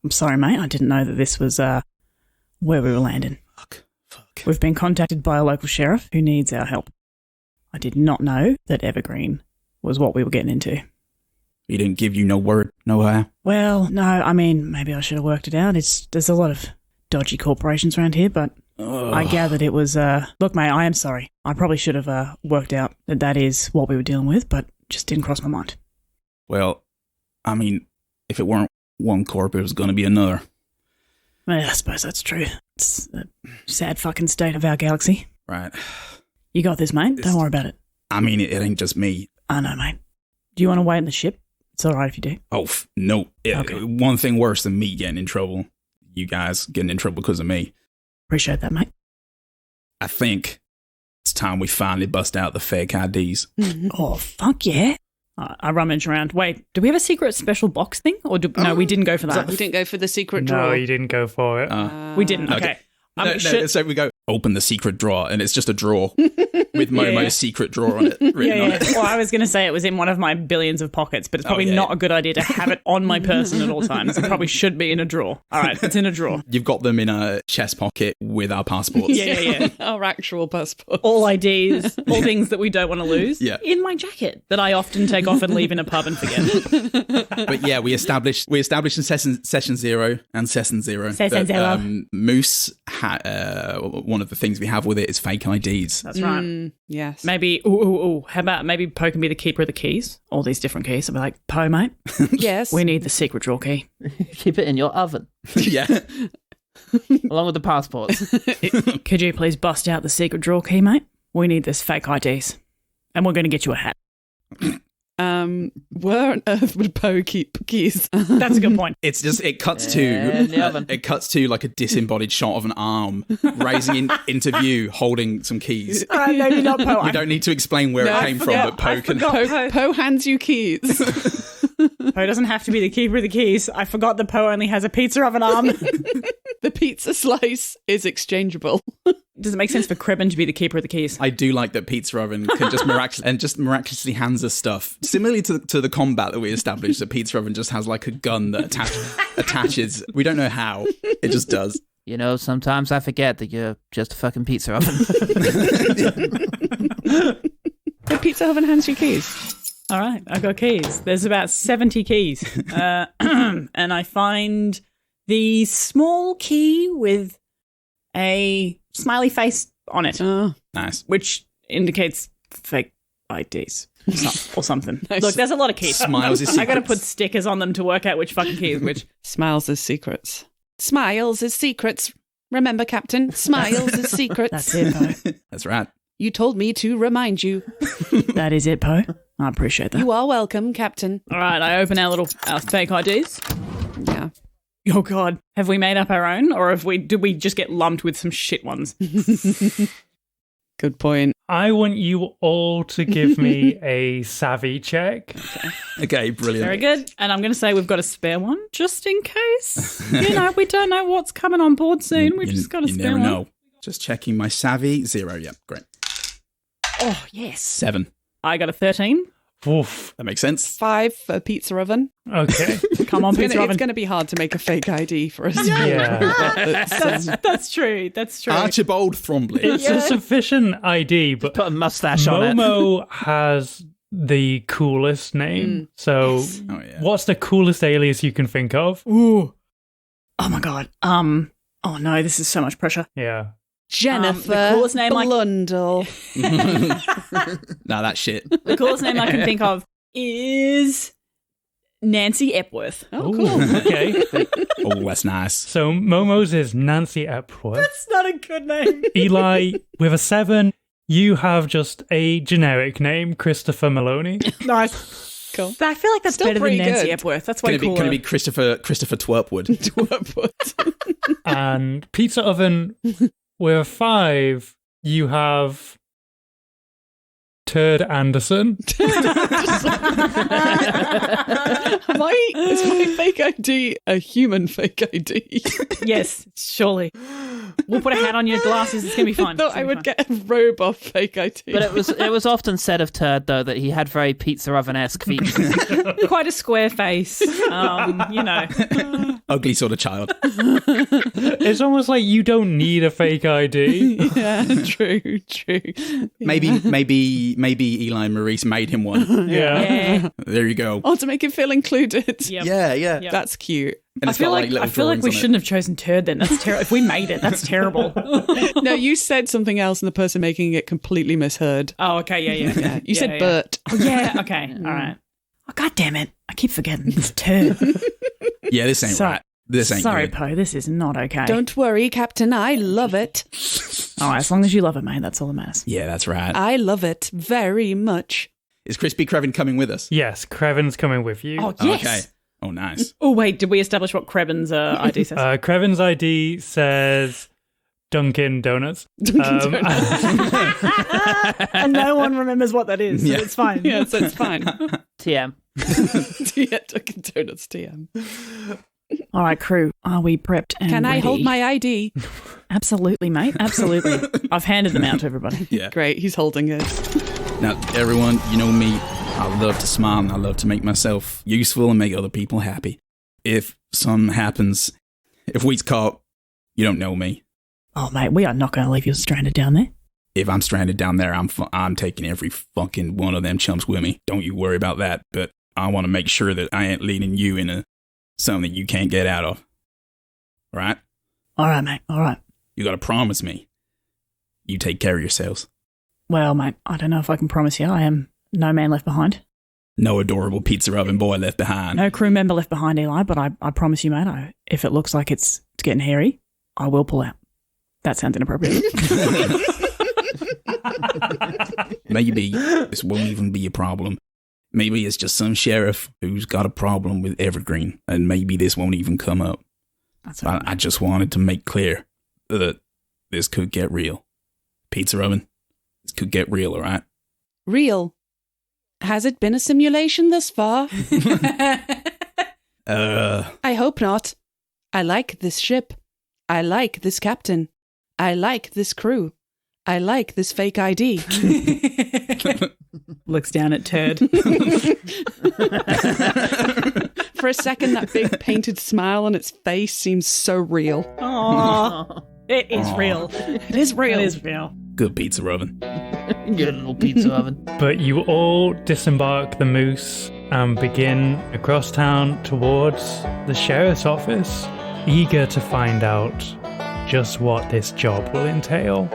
I'm sorry, mate. I didn't know that this was where we were landing. Fuck. We've been contacted by a local sheriff who needs our help. I did not know that Evergreen was what we were getting into." He didn't give you no word, no how? Well, no, I mean, maybe I should have worked it out. There's a lot of dodgy corporations around here, but I gathered it was, look, mate, I am sorry. I probably should have worked out that is what we were dealing with, but just didn't cross my mind. Well, I mean, if it weren't one corp, it was going to be another. Well, I suppose that's true. It's a sad fucking state of our galaxy. Right. You got this, mate. Don't worry about it. I mean, it ain't just me. I know, mate. Do you want to wait in the ship? It's all right if you do. Oh, no. Okay. One thing worse than me getting in trouble. You guys getting in trouble because of me. Appreciate that, mate. I think it's time we finally bust out the fake IDs. Oh, fuck yeah. I rummage around. Wait, do we have a secret special box thing? Or no, we didn't go for that. We didn't go for the secret No, drawer. you didn't go for it. We didn't. Okay. Okay. So we go open the secret drawer, and it's just a drawer with Momo's secret drawer on it written on it. Well, I was going to say it was in one of my billions of pockets, but it's probably not a good idea to have it on my person at all times. It probably should be in a drawer. All right, it's in a drawer. You've got them in a chest pocket with our passports. Yeah. Our actual passport. All IDs, all things that we don't want to lose in my jacket that I often take off and leave in a pub and forget. But yeah, we established in session 0 and session 0. Session that, 0. Moose, one of the things we have with it is fake IDs. That's right. Yes. Maybe, how about maybe Poe can be the keeper of the keys? All these different keys. I'll be like, Poe, mate, Yes. we need the secret drawer key. Keep it in your oven, Yeah. along with the passports. Could you please bust out the secret drawer key, mate? We need this fake IDs. And we're going to get you a hat. Where on earth would Poe keep keys? That's a good point. It's just it cuts In the oven. to like a disembodied shot of an arm raising into view, holding some keys. Maybe not Poe. We don't need to explain where it came from, but Poe can. Poe hands you keys. Poe doesn't have to be the keeper of the keys. I forgot that Poe only has a pizza oven arm. The pizza slice is exchangeable. Does it make sense for Cribben to be the keeper of the keys? I do like that Pizza Oven can just miraculously hands us stuff. Similarly to the combat that we established, that Pizza Oven just has like a gun that attaches. We don't know how. It just does. You know, sometimes I forget that you're just a fucking pizza oven. The pizza oven hands you keys. All right, I got keys. There's about 70 keys. And I find the small key with a smiley face on it, Nice. which indicates fake IDs or something. Nice. Look, there's a lot of keys. Smiles is I got to secrets. put stickers on them to work out which fucking key is which. Smiles is secrets. Smiles is secrets. Remember, Captain, smiles is secrets. That's it, Poe. That's right. You told me to remind you. That is it, Poe. I appreciate that. You are welcome, Captain. All right, I open our fake IDs. Yeah. Oh God, have we made up our own, or did we just get lumped with some shit ones? Good point. I want you all to give me a savvy check. Okay, brilliant. Very good. And I'm going to say we've got a spare one just in case. We don't know what's coming on board soon. We've just got a You spare never one. know. Just checking my savvy. 0. Yep, great. Oh yes. 7. I got a 13. Oof. That makes sense. 5 for pizza oven. Okay. Come on, pizza oven. It's going to be hard to make a fake ID for us. Yeah. That's true. That's true. Archibald Thrombley. It's a sufficient ID, but Put a mustache on it. Momo has the coolest name. So, Oh, yeah. what's the coolest alias you can think of? Ooh. Oh my God. Oh no, this is so much pressure. Yeah. Jennifer the coolest name I- Blundell. Nah, that shit. The coolest name I can think of is Nancy Epworth. Oh, Ooh, cool. okay. Oh, that's nice. So, Momo's is Nancy Epworth. That's not a good name. Eli, with a 7, you have just a generic name, Christopher Maloney. Nice. Cool. I feel like that's Still better than pretty Nancy good. Epworth. That's way Can cooler. it be Christopher Twerpwood? And Pizza Oven, with a 5, you have Turd Anderson. Is my fake ID a human fake ID? Yes, surely. We'll put a hat on your glasses. It's gonna be fun. I thought I would get a robot fake ID. But it was often said of Turd, though, that he had very pizza oven-esque features. quite a square face. Ugly sort of child. It's almost like you don't need a fake ID. yeah, true. Maybe Eli and Maurice made him one. Yeah. There you go. Oh, to make him feel included. Yep. Yeah. Yep. That's cute. And I it's feel got, like little I feel like drawings we on it. shouldn't have chosen Turd then. That's terrible. If we made it, that's terrible. No, you said something else and the person making it completely misheard. Oh, okay, yeah. You said Bert. Oh, yeah, okay, all right. Oh, God damn it. I keep forgetting this Turd. Yeah, this ain't right. This ain't Sorry, good. Poe, this is not okay. Don't worry, Captain. I love it. All right, as long as you love it, mate, that's all that matters. Yeah, that's right. I love it very much. Is Crispy Krevin coming with us? Yes, Crevin's coming with you. Oh, yes. Okay. Oh, nice. Oh, wait, did we establish what Kreben's ID says? Crevin's ID says Dunkin' Donuts. And no one remembers what that is, so Yeah. it's fine. Yeah, so it's fine. TM. Yeah, Dunkin' Donuts TM. All right, crew, are we prepped and Can I ready? hold my ID? Absolutely, mate, absolutely. I've handed them out to everybody. Yeah. Great, he's holding it. Now, everyone, you know me. I love to smile and I love to make myself useful and make other people happy. If something happens, if we's caught, you don't know me. Oh, mate, we are not going to leave you stranded down there. If I'm stranded down there, I'm taking every fucking one of them chumps with me. Don't you worry about that. But I want to make sure that I ain't leading you into something that you can't get out of. All right? All right, mate, all right. You got to promise me. You take care of yourselves. Well, mate, I don't know if I can promise you. I am no man left behind. No adorable pizza oven boy left behind. No crew member left behind, Eli, but I promise you, mate, if it looks like it's getting hairy, I will pull out. That sounds inappropriate. Maybe this won't even be a problem. Maybe it's just some sheriff who's got a problem with Evergreen, and maybe this won't even come up. That's all right. I just wanted to make clear that this could get real. Pizza oven, this could get real, all right? Real. Has it been a simulation thus far? I hope not. I like this ship. I like this captain. I like this crew. I like this fake ID. Looks down at Turd. For a second, that big painted smile on its face seems so real. Aww. It is real. It is real. It is real. Good pizza oven. Your little pizza oven. But you all disembark the moose and begin across town towards the sheriff's office, eager to find out just what this job will entail.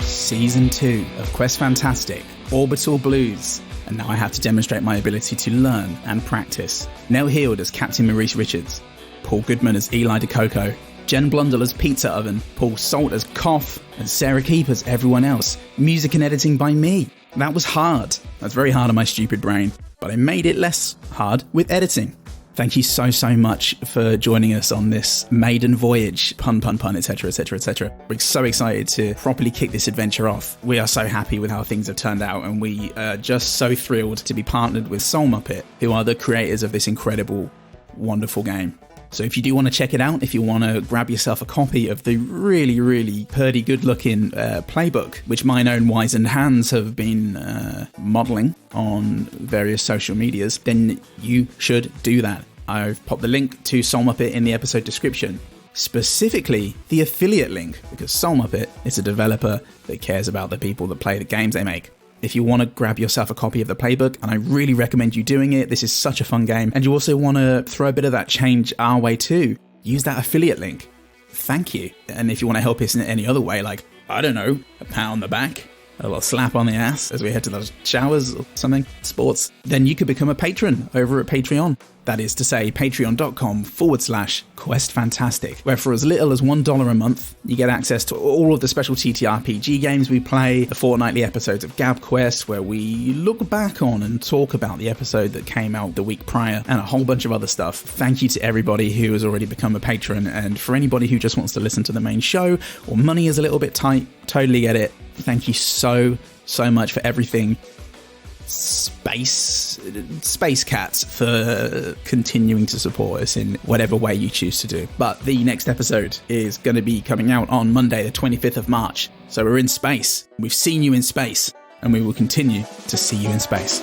Season 2 of Quest Fantastic, Orbital Blues. And now I have to demonstrate my ability to learn and practice. Nell Heald as Captain Maurice Richards, Paul Goodman as Eli DeCoco, Jen Blundell as Pizza Oven, Paul Salt as Cough, and Sarah Keep as everyone else. Music and editing by me. That was hard. That's very hard on my stupid brain, but I made it less hard with editing. Thank you so much for joining us on this maiden voyage, pun, etc, etc, etc. We're so excited to properly kick this adventure off. We are so happy with how things have turned out, and we are just so thrilled to be partnered with Soul Muppet, who are the creators of this incredible, wonderful game. So if you do want to check it out, if you want to grab yourself a copy of the really purdy, good-looking playbook, which mine own wizened hands have been modelling on various social medias, then you should do that. I've popped the link to Soul Muppet in the episode description, specifically the affiliate link, because Soul Muppet is a developer that cares about the people that play the games they make. If you want to grab yourself a copy of the playbook, and I really recommend you doing it, this is such a fun game, and you also want to throw a bit of that change our way too, use that affiliate link. Thank you. And if you want to help us in any other way, like, I don't know, a pat on the back, a little slap on the ass as we head to those showers or something, sports, then you could become a patron over at Patreon. That is to say, patreon.com/Quest Fantastic, where for as little as $1 a month, you get access to all of the special TTRPG games we play, the fortnightly episodes of Gab Quest, where we look back on and talk about the episode that came out the week prior, and a whole bunch of other stuff. Thank you to everybody who has already become a patron, and for anybody who just wants to listen to the main show, or money is a little bit tight, totally get it. Thank you so much for everything. Space Cats for continuing to support us in whatever way you choose to do. But the next episode is going to be coming out on Monday, the 25th of March. So we're in space. We've seen you in space, and we will continue to see you in space.